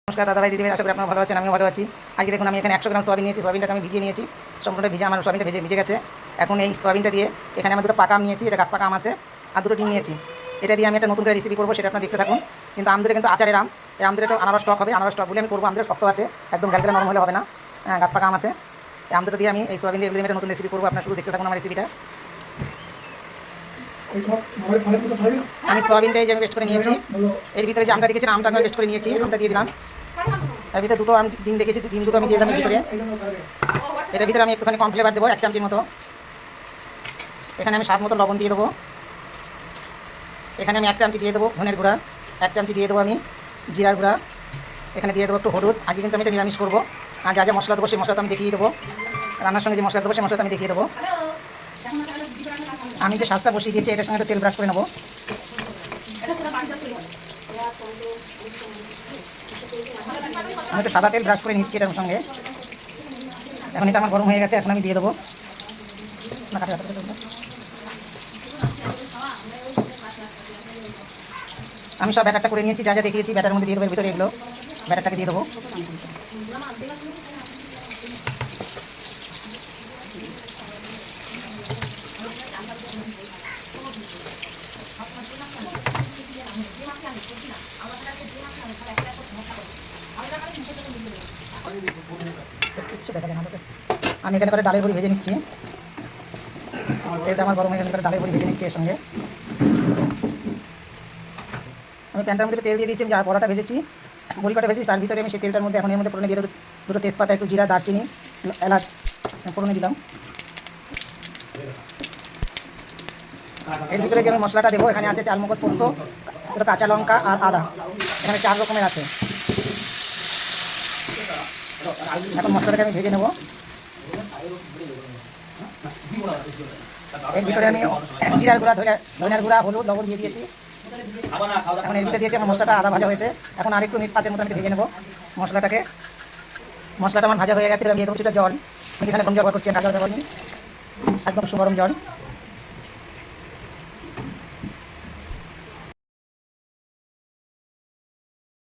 নমস্কার দাদাভাই দিদিভাই, আশা করি আপনারা ভালো আছেন। আমিও ভালো আছি। আজকে দেখুন আমি এখানে 100 গ্রাম সয়াবিন নিয়েছি। সয়াবিনটাকে আমি ভিজিয়ে নিয়েছি, সম্পূর্ণ ভিজে আমার সয়াবিনটা ভিজে গেছে। এখন এই সয়াবিনটা দিয়ে এখানে আমার দুটো পাকা আম নিয়েছি, এটা গাছ পাকা আম আছে, আর দুটো ডিম নিয়েছি। এটা দিয়ে আমি একটা নতুন করে রেসিপি করবো, সেটা আপনারা দেখতে থাকুন। কিন্তু আমদের কিন্তু আচারের আম, এই আমদের একটু আনারস টক হবে। আনারস টক বলে আমি করবো, আমাদের শক্ত আছে, একদম গ্যালগ্যালে নরম হলে হবে না, গাছ পাকা আম আছে। এই আমদের দিয়ে আমি এই সয়াবিন দিয়ে একটা নতুন রেসিপি করবো, আপনারা শুধু দেখতে থাকুন আমার রেসিপিটা। আমি সয়াবিনটাই যে আমি বেস্ট করে নিয়েছি, এর ভিতরে যে আমটা দেখেছি আমটা আমি বেস্ট করে নিয়েছি, আমটা দিয়ে দিলাম। তার ভিতরে দুটো আমি ডিম দেখেছি, ডিম দুটো আমি দিয়ে দিলাম ভিতরে। এটার ভিতরে আমি একটুখানি কর্নফ্লেভার দেবো 1 চামচির মতো। এখানে আমি স্বাদ মতো লবণ দিয়ে দেবো। এখানে আমি 1 চামচি দিয়ে দেবো ধনের গুঁড়া, 1 চামচি দিয়ে দেবো আমি জিরার গুঁড়া। এখানে দিয়ে দেবো একটু হলুদ। আজকে কিন্তু আমি এটা নিরামিষ করবো, আর যা যা মশলা দেবো সেই মশলাটা আমি দেখিয়ে দেবো। রান্নার সঙ্গে যে মশলা দেবো সেই মশলাটা আমি দেখিয়ে দেবো। আমি যে শাঁসটা বসিয়ে দিয়েছি এটার সঙ্গে একটু তেল ব্রাশ করে নেবো। আমি একটু সাদা তেল ব্রাশ করে নিচ্ছি এটার সঙ্গে। এখন এটা আমার গরম হয়ে গেছে, এখন আমি দিয়ে দেবো। আমি সব ব্যাটারটা করে নিয়েছি, যা যা দেখিয়েছি ব্যাটার মধ্যে দিয়ে দেবো, ভিতরে এগুলো ব্যাটারটাকে দিয়ে দেবো। কিচ্ছু দেখা যায় না। আমি এখানে করে ডালের বড়ি ভেজে নিচ্ছি। তেলটা আমার গরম হয়ে গেলে ডালের বড়ি ভেজে নিচ্ছি এর সঙ্গে। আমি প্যানটার মধ্যে তেল দিয়ে দিয়েছি, আমি যা বড়াটা ভেজেছি, বড়ি কটা ভেজেছি, তার ভিতরে আমি সেই তেলটার মধ্যে এখন এর মধ্যে ফোড়নে দিয়ে দুটো তেজপাতা, একটু জিরা, দারচিনি, এলাচ ফোড়নে দিলাম। এর ভিতরে যে আমি মশলাটা দেবো, এখানে আছে চালমগজ, পোস্ত, দুটো কাঁচা লঙ্কা আর আদা, এখানে 4 রকমের আছে। এখন মশলাটাকে আমি ভেজে নেব। এর ভিতরে আমি জিরার গুঁড়া, ধনিয়ার গুঁড়া, হলুদ, লবণ দিয়ে দিয়েছি। এখন এর ভিতরে দিয়েছি আমার মশলাটা আদা ভাজা হয়েছে। এখন আর একটু মিনিট 5-এর মতো আমি ভেজে নেব মশলাটাকে। মশলাটা আমার ভাজা হয়ে গেছে, আমি দিয়ে দেবো কিছুটা জল। এখানে গরম জল করছি, ঢাকা জল, একদম গরম জল।